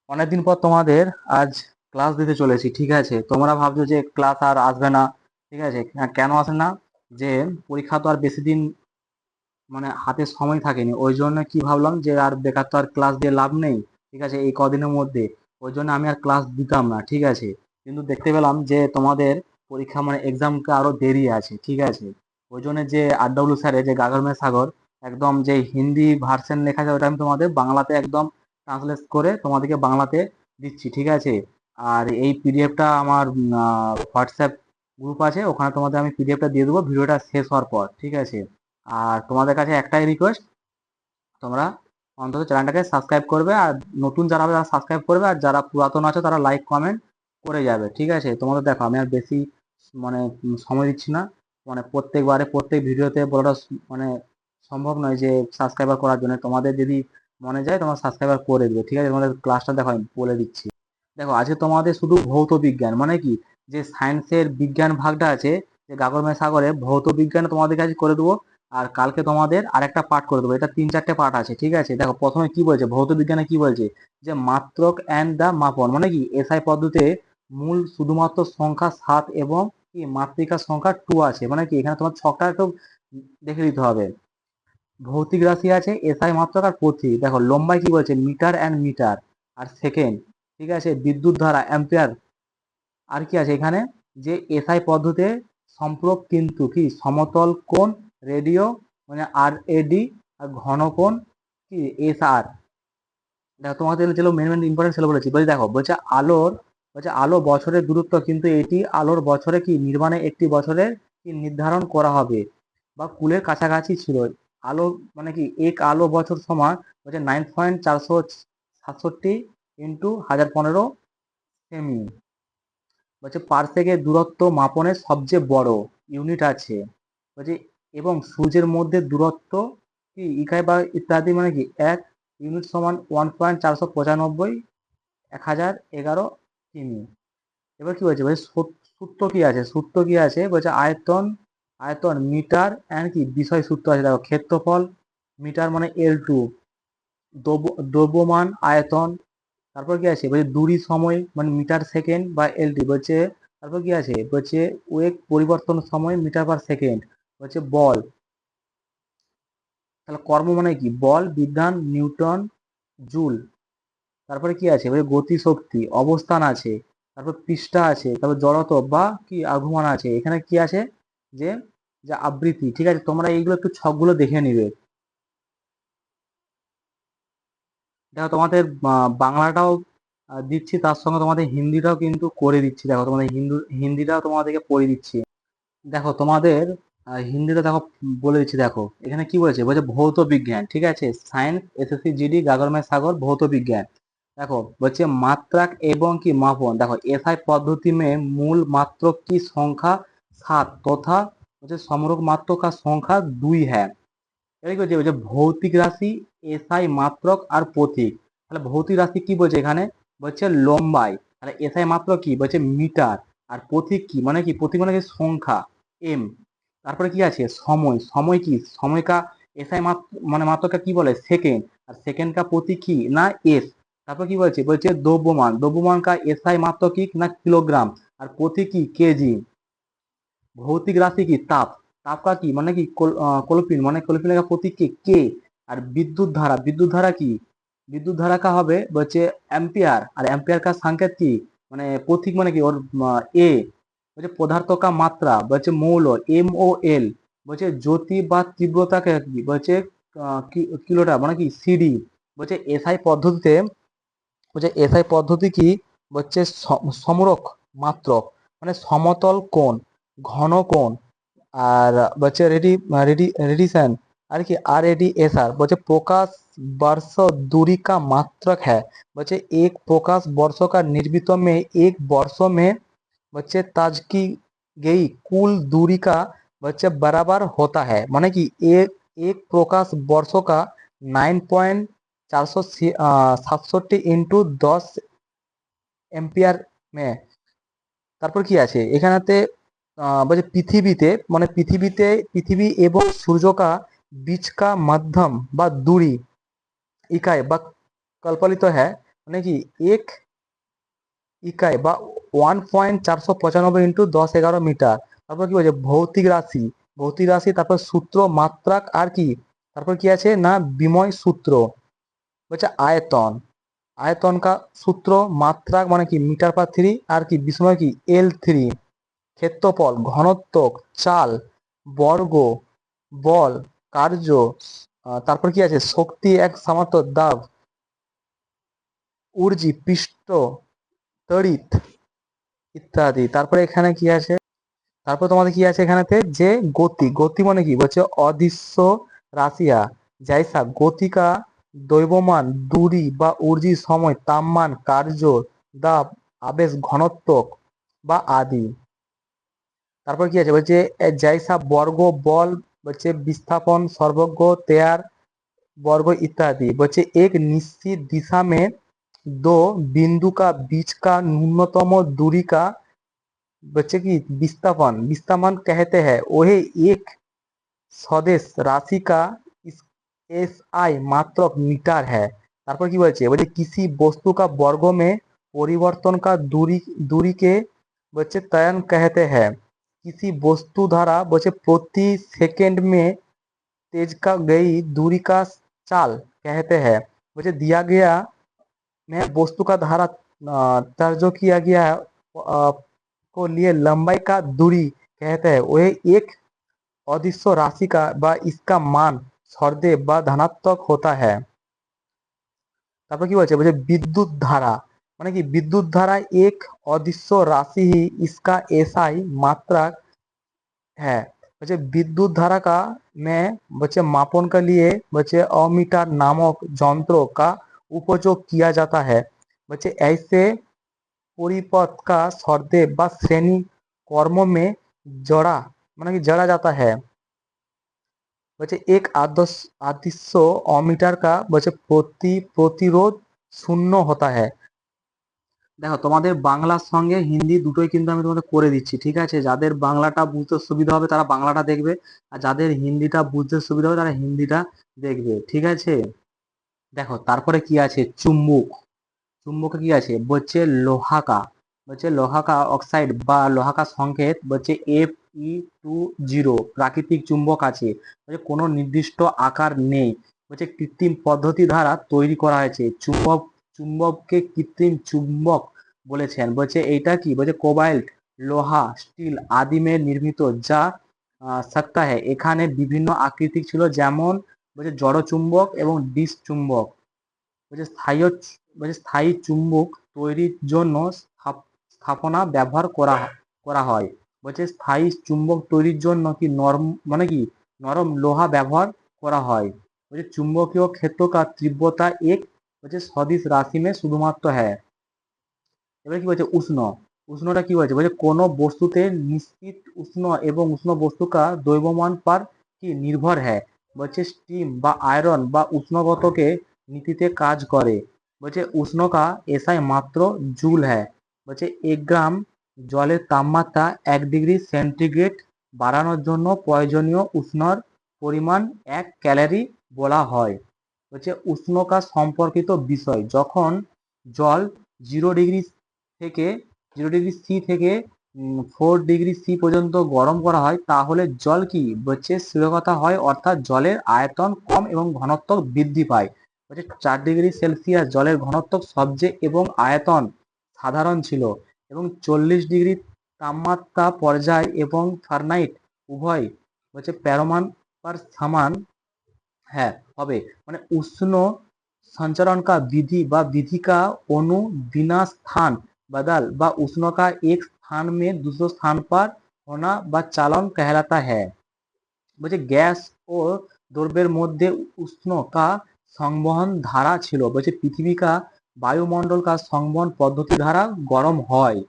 অনেকদিন পর তোমাদের আজ ক্লাস দিতে চলেছি। ঠিক আছে, তোমরা ভাবছো যে ক্লাস আর আসবে না। ঠিক আছে, কেন আসে না? যে পরীক্ষা তো আর বেশি দিন হাতে সময় থাকেনি, ওই জন্য কি ভাবলাম যে আর বেকার তো আর ক্লাস দিয়ে লাভ নেই। ঠিক আছে, এই কদিনের মধ্যে ওই জন্য আমি আর ক্লাস দিতাম না। ঠিক আছে, কিন্তু দেখতে পেলাম যে তোমাদের পরীক্ষা এক্সামকে আরো দেরি আছে। ঠিক আছে, ওই জন্য যে আরডব্লিউ স্যারের যে গাগর সাগর একদম যে হিন্দি ভার্সন লেখা আছে ওটা আমি তোমাদের বাংলাতে একদম ট্রান্সলেট করে তোমাদেরকে বাংলাতে দিচ্ছি। ঠিক আছে, আর এই পিডিএফটা আমার হোয়াটসঅ্যাপ গ্রুপ আছে, ওখানে তোমাদের আমি পিডিএফটা দিয়ে দেবো ভিডিওটা শেষ হওয়ার পর। ঠিক আছে, আর তোমাদের কাছে একটাই রিকোয়েস্ট, তোমরা অন্তত চ্যানেলটাকে সাবস্ক্রাইব করবে, আর নতুন যারা হবে তারা সাবস্ক্রাইব করবে, আর যারা পুরাতন আছে তারা লাইক কমেন্ট করে যাবে। ঠিক আছে, তোমাদের দেখো আমি আর বেশি সময় দিচ্ছি না। প্রত্যেকবারে প্রত্যেক ভিডিওতে বলাটা সম্ভব নয় যে সাবস্ক্রাইবার করার জন্য। তোমাদের যদি মনে যায় তোমরা সাবস্ক্রাইবার করে দিবে। ঠিক আছে, তোমাদের ক্লাসটা দেখো আমি বলে দিচ্ছি। দেখো আজকে তোমাদের শুধু ভৌত বিজ্ঞান কি, যে সায়েন্সের বিজ্ঞান ভাগটা আছে, যে গাগরমেয় সাগরে ভৌত বিজ্ঞান তোমাদের কাছে করে দেবো। আর কালকে তোমাদের আরেকটা পাঠ করে দেবো, এটা 3-4টে পাঠ আছে। ঠিক আছে, দেখো প্রথমে কি বলছে, ভৌত বিজ্ঞানে কি বলছে, যে মাত্রক অ্যান্ড দা মাপন কি এসআই পদ্ধতিতে মূল শুধুমাত্র সংখ্যা 7 এবং কি মাত্রিকা সংখ্যা 2 আছে। কি এখানে তোমার ছকটা একটু দেখে দিতে হবে। ভৌতিক রাশি আছে এসআই মাত্রক আর পথিক। দেখো লম্বায় কি বলছে, মিটার অ্যান্ড মিটার আর সেকেন্ড। ঠিক আছে, বিদ্যুৎ ধারা অ্যাম্পিয়ার। আর কি আছে এখানে, যে এসআই পদ্ধতিতে সম্পর্ক কিন্তু কি সমতল কোণ রেডিও আর এডি, আর ঘন কোণ কি এস আর। দেখো তোমাদের যেগুলো মেন মেন ইম্পর্টেন্ট সেগুলো বলেছি। দেখো বলছে আলো বছরের দূরত্ব, কিন্তু এটি আলোর বছরে কি নির্মাণে একটি বছরের কি নির্ধারণ করা হবে বা কুলের কাছাকাছি ছিল। আলো কি এক আলো বছর সমান 9.467 ইন্টু 1015 সেমি। পার সেকেন্ড দূরত্ব মাপনের সবচেয়ে বড় ইউনিট আছে। বলছে এবং সূর্যের মধ্যে দূরত্ব কি ইকাই বা ইত্যাদি কি 1 ইউনিট সমান 1.495 1011 কিমি। এবার কি বলছে, সূত্র কি আছে, বলছে আয়তন আয়তন মিটার অ্যান্ড কি বিষয় সূত্র আছে। দেখো ক্ষেত্রফল মিটার L2, দ্রব্যমান আয়তন। তারপর কি আছে, বলছে দূরি সময় মিটার সেকেন্ড বা এলটি বলছে। তারপর কি আছে, বলছে ওয়েগ পরিবর্তন সময় মিটার পার সেকেন্ড। বলছে বল, তাহলে কর্ম কি বল বিজ্ঞান নিউটন জুল। তারপরে কি আছে, বলছে গতি শক্তি অবস্থান আছে। তারপর পৃষ্ঠা আছে, তারপর জড়ত্ব বা কি আঘুমান আছে। এখানে কি আছে, যে যে আবৃত্তি। ঠিক আছে, তোমরা এইগুলো একটু ছকগুলো দেখে নিবে। দেখো তোমাদের বাংলাটাও দিচ্ছি, তার সঙ্গে তোমাদের হিন্দিটাও কিন্তু করে দিচ্ছি। দেখো তোমাদের হিন্দিটাও তোমাদেরকে পড়ে দিচ্ছি। দেখো তোমাদের হিন্দিটা দেখো বলে দিচ্ছি। দেখো এখানে কি বলেছে, বলছে ভৌত বিজ্ঞান। ঠিক আছে, সায়েন্স এসএসসি জিডি গাগরমায় সাগর ভৌত বিজ্ঞান। দেখো বলছে মাত্রাক এবং কি মাপন। দেখো এসআই पद्धति में मूल मात्रक की संख्या 7 तथा समरोक मात्रक का संख्या 2 है। এটা কি বলছে, ভৌতিক রাশি এসআই মাত্রক আর পথিক। তাহলে ভৌতিক রাশি কি বলছে এখানে, বলছে লম্বাই। তাহলে এসআই মাত্রক কি বলছে মিটার, আর পথিক কি কি পথিক কি সংখ্যা এম। তারপরে কি আছে সময়, সময় কি সময় কা এসআই মাত্রকা কি বলে সেকেন্ড, আর সেকেন্ড কা পথিক কি না এস। তারপর কি বলছে, দ্রব্যমান, দ্রব্যমান কা এসআই মাত্রক কি না কিলোগ্রাম, আর পথিক কি কেজি। ভৌতিক রাশি কি তাপ, তাপ का কি কি কলপিন কলপিন का প্রতীক কি কে। আর বিদ্যুৎ ধারা, বিদ্যুৎ ধারা কি বিদ্যুৎ ধারা কা হবে বলছে অ্যাম্পিয়ার, আর অ্যাম্পিয়ার কা সংকেত কি প্রতীক কি ওর এ। বলছে পদার্থ কা মাত্রা বলছে মৌল MOL। বলছে জ্যোতি বা তীব্রতা কে কি বলছে কিলোটা কি সিডি। বলছে এসআই পদ্ধতিতে, কি বলছে সমরক মাত্রক সমতল কোণ, ঘন কোণ, আর বলছে रेडिएशन আর কি RADSR। বলছে प्रकाश वर्ष दूरी का मात्रक है। বলছে एक प्रकाश वर्षों का निर्मित में एक वर्षों में बच्चे ताज की गई कुल दूरी का बच्चे बराबर होता है। कि एक एक प्रकाश वर्षों का 9.467 इंटू 10 एम्पियर में। তারপর কি আছে এখানেতে, বলছে পৃথিবীতে পৃথিবী এবং সূর্য কা बीच का मध्यम বা दूरी इकाई বা कल्पलित है মানে কি এক ইকাই বা 1.495 ইন্টু 10 11 মিটার। তারপর কি বলছে ভৌতিক রাশি, ভৌতিক রাশি, তারপর সূত্র, মাত্রাক, আর কি তারপর কি আছে না বিময় সূত্র। বলছে আয়তন, আয়তন কা সূত্র, মাত্রাক মানে কি মিটার পার 3, আর কি বিস্ময় কি L3, ক্ষেত্রফল, ঘনত্ব, চাল, বর্গ, বল, কার্য, তারপর কি আছে শক্তি, এক সামর্থ্য, দাব, ঊর্জি, পৃষ্ঠ, তড়িৎ ইত্যাদি। তারপরে এখানে কি আছে, তারপর তোমাদের কি আছে এখানেতে যে গতি, গতি মানে কি বলছে অদৃশ্য রাশিয়া জৈসা গতিকা দ্রব্যমান দূরি বা ঊর্জি সময় তাপমান কার্য দাব আবেশ ঘনত্ব বা আদি। তারপর কি আছে বলছে জৈসা বর্গ বল, বলছে विस्थापन सर्वज्ञ तेयर वर्ग इत्यादि। बच्चे एक निश्चित दिशा में दो बिंदु का बीच का न्यूनतम दूरी का बच्चे की विस्थापन, विस्थापन कहते हैं। वही एक सदिश राशि का एस आई मात्रक मीटर है। তারপর কি বলছে বলছে किसी वस्तु का वर्ग में परिवर्तन का दूरी दूरी के बच्चे त्वरण कहते हैं। किसी वस्तु द्वारा बच्चे प्रति सेकंड में तेज का गई दूरी का चाल कहते हैं। मुझे दिया गया में वस्तु का धारा तर्ज किया गया है को लिए लंबाई का दूरी कहते हैं। वह एक अदृश्य राशि का व इसका मान सदैव व धनात्मक होता है। তারপর কি বলছে বলছে বিদ্যুৎ ধারা মানে কি বিদ্যুৎ ধারা एक अदृश्य राशि ही इसका एसआई मात्रा है। बच्चे विद्युत धारा का में बच्चे मापन के लिए बच्चे अमीटर नामक यंत्रों का उपयोग किया जाता है। बच्चे ऐसे परिपथ का सर्दे व श्रेणी कर्म में जड़ा माने कि जड़ा जाता है। बच्चे एक आदर्श अदृश्य अमीटर का बच्चे प्रतिरोध शून्य होता है। দেখো তোমাদের বাংলার সঙ্গে হিন্দি দুটোই কিন্তু আমি তোমাদের করে দিচ্ছি, ঠিক আছে? যাদের বাংলাটা বুঝতে সুবিধা হবে তারা বাংলাটা দেখবে, আর যাদের হিন্দিটা বুঝতে সুবিধা হবে তারা হিন্দিটা দেখবে, ঠিক আছে? দেখো তারপরে কি আছে চুম্বক, চুম্বকে কি আছে বলছে লোহাকা, বলছে লোহাকা অক্সাইড বা লোহাকা সংকেত বলছে Fe20 প্রাকৃতিক চুম্বক আছে, বলছে কোনো নির্দিষ্ট আকার নেই, বলছে কৃত্রিম পদ্ধতি দ্বারা তৈরি করা হয়েছে। চুম্বককে কৃত্রিম চুম্বক বলেছেন। বলছে এইটা কি বলছে কোবাল্ট লোহা স্টিল আদি में निर्मित যা सकता है। এখানে বিভিন্ন আকৃতি ছিল যেমন বলছে জড় চুম্বক এবং ডিস্ক চুম্বক। বলছে স্থায়ী চুম্বক তৈরির জন্য স্থাপনা ব্যবহার করা হয়। বলছে স্থায়ী চুম্বক তৈরির জন্য কি নরম মানে কি নরম লোহা ব্যবহার করা হয়। বলছে চুম্বকীয় ক্ষেত্র का तीव्रता एक বলছে সদিশ রাশি में শুধুমাত্র है। এবারে কি বলছে উষ্ণ, উষ্ণটা কি বলছে বলছে কোনো বস্তুতে নিশ্চিত উষ্ণ এবং উষ্ণ বস্তু का द्रव्यमान पर কি নির্ভর है। বলছে স্টিম বা আয়রন বা উষ্ণগতকে নীতিতে কাজ করে। বলছে উষ্ণ का এসআই মাত্র জুল है। বলছে 1 গ্রাম জলের তাপমাত্রা 1 ডিগ্রি সেন্টিগ্রেড বাড়ানোর জন্য প্রয়োজনীয় উষ্ণর পরিমাণ 1 ক্যালোরি বলা হয়। বলছে উষ্ণতা সম্পর্কিত বিষয় যখন জল 0 ডিগ্রি থেকে 0 ডিগ্রি সি থেকে 4 ডিগ্রি সি পর্যন্ত গরম করা হয় তাহলে জল কি বলছে স্থিরতা হয়, অর্থাৎ জলের আয়তন কম এবং ঘনত্ব বৃদ্ধি পায়। বলছে 4 ডিগ্রি সেলসিয়াস জলের ঘনত্ব সবচেয়ে এবং আয়তন সাধারণ ছিল এবং 40 ডিগ্রি তাপমাত্রা পর্যায় এবং ফারেনহাইট উভয় বলছে पैमाने समान है হবে। মানে উষ্ণ संचरण का विधि व विधि का अणु बिना स्थान बदल व उष्ण का एक स्थान में दूसरे स्थान पर होना व चालन कहलाता है। বলছে গ্যাস ও দ্রব্যের মধ্যে উষ্ণ का সংবহন ধারা ছিল। বলছে পৃথিবী का বায়ুমণ্ডল का সংবহন পদ্ধতি দ্বারা গরম হয়।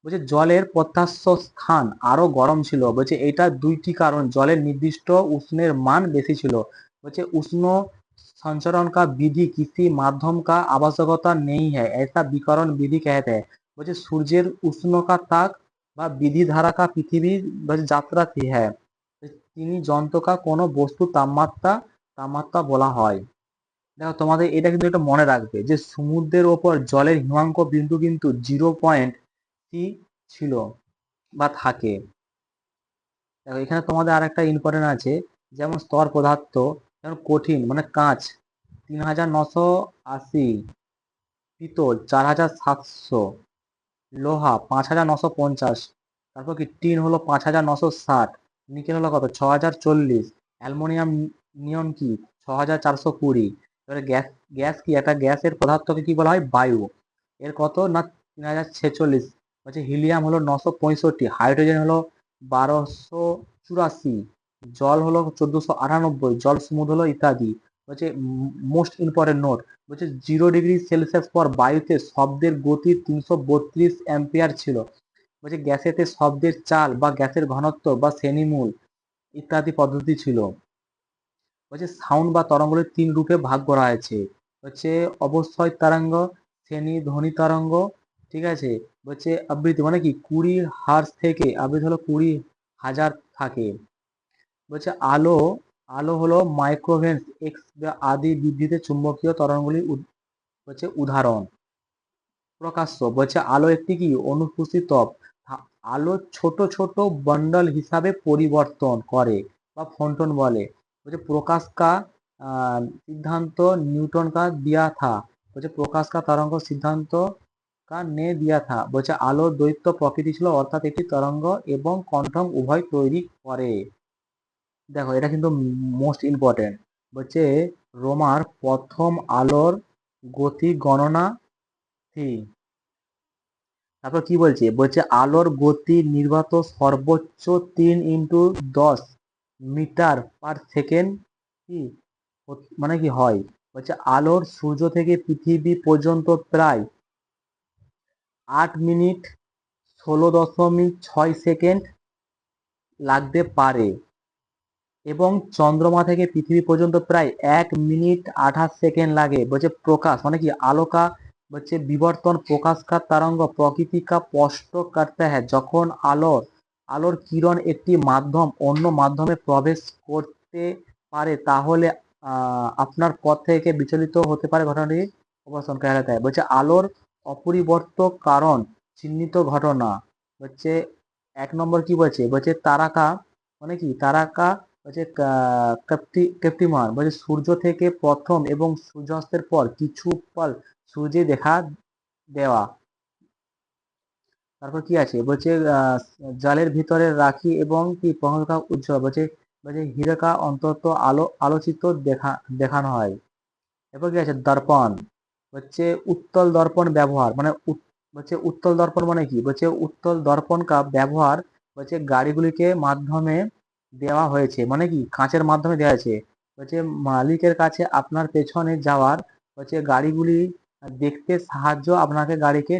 বলছে জলের প্রত্যাস্ত স্থান আরো গরম ছিল। বলছে এটা দুইটি কারণ জলের নির্দিষ্ট উষ্ণের মান বেশি ছিল। বলছে উষ্ণ संचरण का विधि किसी माध्यम का आवश्यकता नहीं है, ऐसा विकरण विधि कहते हैं। বলছে সূর্যের উষ্ণ का ताक বা বিধি ধারা का পৃথিবী যাত্রা है। তিনি যন্ত্র का কোনো বস্তু তাপমাত্রা বলা হয়। দেখো তোমাদের এটা কিন্তু একটা মনে রাখবে যে সমুদ্রের ওপর জলের হিমাঙ্ক বিন্দু কিন্তু 0.3 ছিল বা থাকে। দেখো এখানে তোমাদের আর একটা ইম্পর্টেন্ট আছে, যেমন স্তর পদার্থ, যেমন কঠিন মানে কাঁচ 3980, পিতল 4700, লোহা 5950, তারপর কি টিন হলো 5960, নিকেল হলো কত 6040, অ্যালুমিনিয়াম নিয়ন কি 6420। এবারে গ্যাস, গ্যাস কি একটা গ্যাসের পদার্থকে কি বলা হয় বায়ু, এর কত না 3046, হচ্ছে হিলিয়াম হলো 965, হাইড্রোজেন হলো 1284, জল হলো 1498, জল সমুদ্র হলো ইত্যাদি। হচ্ছে মোস্ট ইম্পর্টেন্ট নোট, বলছে 0 ডিগ্রি সেলসিয়াস পর বায়ুতে শব্দের গতি 332 অ্যাম্পিয়ার ছিল। বলছে গ্যাসেতে শব্দের চাল বা গ্যাসের ঘনত্ব বা শ্রেণীমূল ইত্যাদি পদ্ধতি ছিল। বলছে সাউন্ড বা তরঙ্গের 3 রূপে ভাগ করা হয়েছে, হচ্ছে অবশ্যই তরঙ্গ, শ্রেণী ধ্বনি তরঙ্গ, ঠিক আছে। বলছে আবৃত্তি মানে কি 20 হার্জ থেকে আবৃত্তি হলো 20,000 থাকে। বলছে আলো, আলো হলো মাইক্রোওয়েভ এক্স আদি বিদ্যুতের চুম্বকীয় তরঙ্গগুলি হচ্ছে উদাহরণ। প্রকাশ্য বলছে আলো একটি কি অনুপস্থিত তপ, আলো ছোট ছোট বান্ডল হিসাবে পরিবর্তন করে বা ফোটন বলে। বলছে প্রকাশ কা সিদ্ধান্ত নিউটন কা দিয়া থা, বলছে প্রকাশ কা তরঙ্গ সিদ্ধান্ত কা নে দিয়া থা। বলছে আলোর দ্বৈত প্রকৃতি ছিল, অর্থাৎ একটি তরঙ্গ এবং কোয়ান্টাম উভয় তৈরি করে। দেখো এটা কিন্তু মোস্ট ইম্পর্টেন্ট, বলছে রোমার প্রথম আলোর গতি গণনা কি। তারপর কি বলছে, বলছে আলোর গতি নির্বাত সর্বোচ্চ 3 × 10 মিটার/সেকেন্ড কি মানে কি হয়। বলছে আলোর সূর্য থেকে পৃথিবী পর্যন্ত প্রায় 8 মিনিট 16.6 সেকেন্ড লাগতে পারে, এবং চন্দ্রমা থেকে পৃথিবী পর্যন্ত প্রায় 1 মিনিট 28 সেকেন্ড লাগে। বলছে প্রকাশ মানে কি আলোকা, বলছে বিবর্তন প্রকাশ কা তরঙ্গ প্রকৃতি কা স্পষ্ট করতে হয়, যখন আলোর কিরণ একটি মাধ্যম অন্য মাধ্যমে প্রবেশ করতে পারে তাহলে আপনার পথ থেকে বিচলিত হতে পারে, ঘটনাটি অবস্থান করা হয়। বলছে আলোর অপরিবর্ত কারণ চিহ্নিত ঘটনা। হচ্ছে 1 নম্বর কি বলছে, বলছে তারাকা মানে কি তারাকা, বলছে কৃত্তিমান, বলছে সূর্য থেকে প্রথম এবং সূর্যাস্তের পর কিছু পল সূর্যে দেখা দেওয়া। তারপর কি আছে, বলছে জলের ভিতরে রাখি এবং কি প্রহলকা উজ্জ্বল, বলছে বলছে হীরকা অন্তত আলোচিত দেখানো হয়। এরপর কি আছে দর্পণ, হচ্ছে উত্তল দর্পণ ব্যবহার মানে বলছে উত্তল দর্পণ মানে কি, বলছে উত্তল দর্পণ কা ব্যবহার বলছে গাড়িগুলিকে মাধ্যমে দেওয়া হয়েছে, মানে কি কাঁচের মাধ্যমে দেওয়া হয়েছে। বলছে মালিকের কাছে আপনার পেছনে যাওয়ার হচ্ছে গাড়িগুলি দেখতে সাহায্য আপনাকে গাড়িকে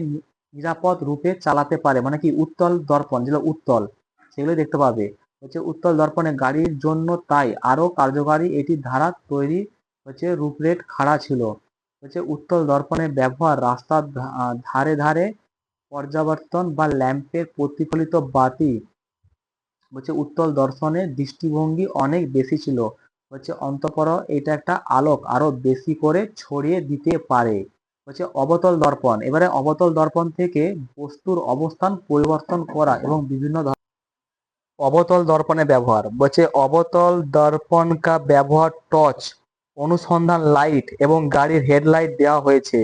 নিরাপদ রূপে চালাতে পারে, মানে কি উত্তল দর্পণ যেগুলো উত্তল সেগুলো দেখতে পাবে। হচ্ছে উত্তল দর্পণে গাড়ির জন্য তাই আরো কার্যকারী এটি ধারা তৈরি হচ্ছে রূপরেখ খাড়া ছিল। হচ্ছে উত্তল দর্পণের ব্যবহার রাস্তার ধারে ধারে পর্যাবর্তন বা ল্যাম্পের প্রতিফলিত বাতি, বলছে উত্তল দর্শনের দৃষ্টিভঙ্গি অনেক বেশি ছিল। হচ্ছে অন্তঃপর এটা একটা আলোক আরো বেশি করে ছড়িয়ে দিতে পারে। হচ্ছে অবতল দর্পণ, এবারে অবতল দর্পণ থেকে বস্তুর অবস্থান পরিবর্তন করা এবং বিভিন্ন অবতল দর্পণের ব্যবহার, বলছে অবতল দর্পণ কা ব্যবহার টর্চ অনুসন্ধান লাইট এবং গাড়ির হেডলাইট দেওয়া হয়েছে।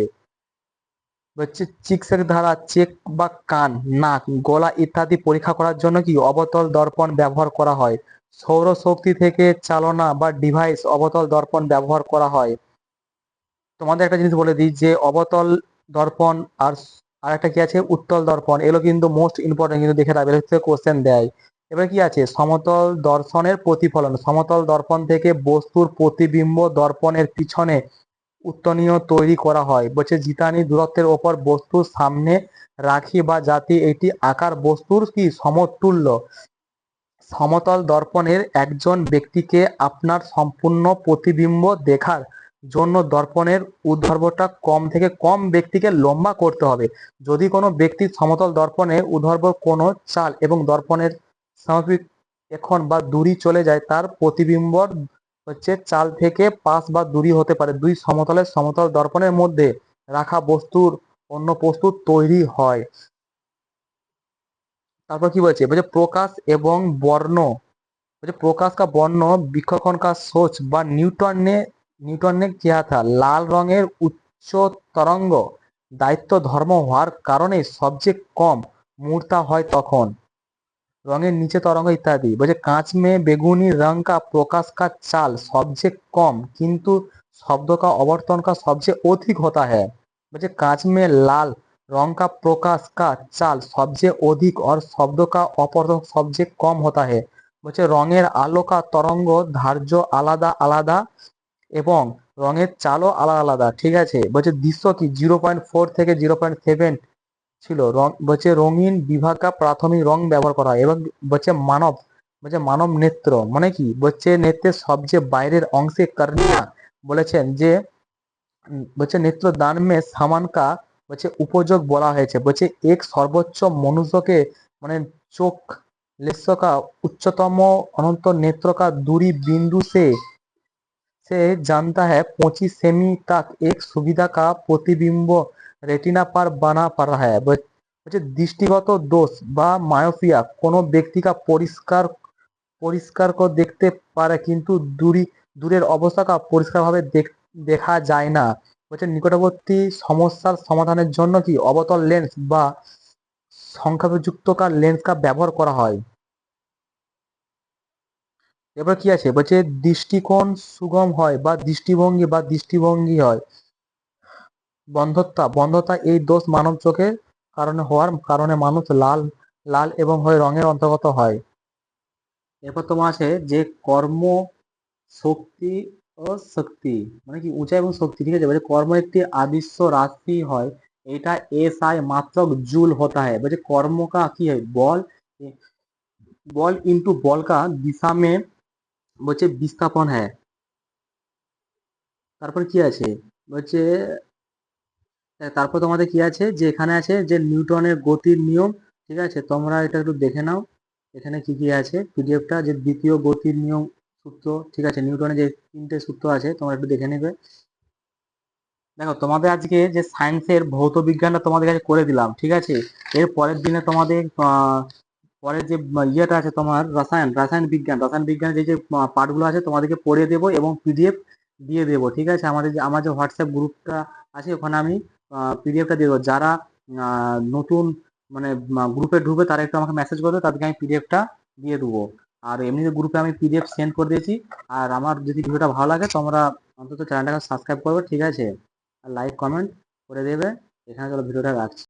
হচ্ছে চিকিৎসক দ্বারা চেক বা কান, নাক, গলা ইত্যাদি পরীক্ষা করার জন্য কি অবতল দর্পণ ব্যবহার করা হয়। সৌরশক্তি থেকে চালনা বা ডিভাইস অবতল দর্পণ ব্যবহার করা হয়। তোমাদের একটা জিনিস বলে দিই যে অবতল দর্পণ আর একটা কি আছে উত্তল দর্পণ, এগুলো কিন্তু মোস্ট ইম্পর্টেন্ট, কিন্তু দেখে রাখবে, কোশ্চেন দেয়। এবার কি আছে সমতল দর্শনের প্রতিফলন, সমতল দর্পণ থেকে বস্তুর প্রতিবিম্ব দর্পণের পিছনে উত্তনীয় তৈরি করা হয়। বলছে জিতানি দূরত্বের ওপর বস্তুর সামনে রাখি বা জাতি এটি আকার বস্তুর কি সমতুল্য। সমতল দর্পণের একজন ব্যক্তিকে আপনার সম্পূর্ণ প্রতিবিম্ব দেখার জন্য দর্পণের ঊর্ধ্বটা কম থেকে কম ব্যক্তিকে লম্বা করতে হবে। যদি কোনো ব্যক্তির সমতল দর্পণে ঊর্ধ্ব কোনো চাল এবং দর্পণের সামগ্রিক এখন বা দূরি চলে যায়, তার প্রতিবিম্বর হচ্ছে চাল থেকে পাশ বা দূরি হতে পারে দুই সমতলের সমতল দর্পণের মধ্যে রাখা বস্তুর অন্য বস্তু তৈরি হয়। তারপর কি বলছে, বলছে প্রকাশ এবং বর্ণ, बल्कि प्रकाश का বর্ণ বিক্ষেপণ का सोच বা নিউটনে কিয়া থা লাল রঙের উচ্চ তরঙ্গ দায়িত্ব ধর্ম হওয়ার কারণে সবচেয়ে কম মূর্তা হয় তখন रंगेर नीचे तरंग इत्यादि। बोले कांच में बेगुनी रंग का प्रकाश का चाल सबसे कम किंतु शब्द का आवर्तन का सबसे अधिक होता है। बोले कांच में लाल रंग का प्रकाश का चाल सबसे अधिक और शब्द का आवर्तन सबसे कम होता है। बोले रंगेर आलो का तरंग धार्य आलादा आलादा এবং রঙের চালও আলাদা আলাদা। ঠিক আছে, বলছে দৃশ্য কি 0.4 থেকে 0.7 ছিল বলছে রঙিন বিভাগা প্রাথমিক রং ব্যবহার করা হয় এবং বলছে মানব নেত্র মানে কি বলছে নেত্রের সবচেয়ে বাইরের অংশে কর্নিয়া বলেছেন যে বলছে নেত্র দান মে সামানকা বলছে উপযোগ বলা হয়েছে। বলছে এক সর্বোচ্চ মনুষ্যকে মানে চোখ लेंस का उच्चतम अनंत नेत्र का दूरी बिंदु से जानता है 25 सेमी तक एक सुविधा का प्रतिबिंब रेटिना पर बना पड़ा है। বলছে দৃষ্টিগত দোষ বা মায়োপিয়া কোনো ব্যক্তিকে পরিষ্কার করে দেখতে পারে কিন্তু দূরের অবস্থাকে পরিষ্কারভাবে দেখা যায় না। বলছে নিকটবর্তী সমস্যার সমাধানের জন্য কি অবতল লেন্স বা সংখ্যাযুক্তকার লেন্স ব্যবহার করা হয়। এবার কি আছে, বলছে দৃষ্টিকোণ সুগম হয় বা দৃষ্টিভঙ্গি হয়। বন্ধ্যতা এই দোষ মানব চোখের কারণে হওয়ার কারণে মানুষ লাল এবং হয় রঙের অন্তর্গত হয়। এরপর তোমার আছে যে কর্ম শক্তি ও শক্তি মানে কি উঁচাই এবং শক্তি। ঠিক আছে, বলছে কর্ম একটি আদৃশ্য রাশি হয়, এটা SI মাত্রক জুল হতা है। বলছে কর্ম का কি হয় बॉल इंटू बॉल का दिशा में বলছে বিস্থাপন है। তারপর কি আছে, বলছে তারপর তোমাদের কি আছে যে এখানে আছে যে নিউটনের গতির নিয়ম। ঠিক আছে, তোমরা এটা একটু দেখে নাও এখানে কি কি আছে পিডিএফটা, যে দ্বিতীয় গতির নিয়ম সূত্র। ঠিক আছে, নিউটনের যে 3টে সূত্র আছে তোমরা একটু দেখে নেবে। দেখো তোমাদের আজকে যে সায়েন্সের ভৌত বিজ্ঞানটা তোমাদের কাছে করে দিলাম। ঠিক আছে, এর পরের দিনে তোমাদের পরের যে ইয়েটা আছে তোমার রসায়ন বিজ্ঞানের যে পার্টগুলো আছে তোমাদেরকে পড়িয়ে দেবো এবং পিডিএফ দিয়ে দেবো। ঠিক আছে, আমার যে হোয়াটসঅ্যাপ গ্রুপটা আছে ওখানে আমি পিডিএফটা দিয়ে দেবো। যারা নতুন মানে গ্রুপে ঢুকবে তারা একটু আমাকে মেসেজ করবে, তাদেরকে আমি পিডিএফটা দিয়ে দেবো। আর এমনিতে গ্রুপে আমি পিডিএফ সেন্ড করে দিয়েছি। আর আমার যদি ভিডিওটা ভালো লাগে তোমরা অন্তত চ্যানেলটাকে সাবস্ক্রাইব করবে। ঠিক আছে, আর লাইক কমেন্ট করে দেবে। এখানে চলো ভিডিওটা রাখছি।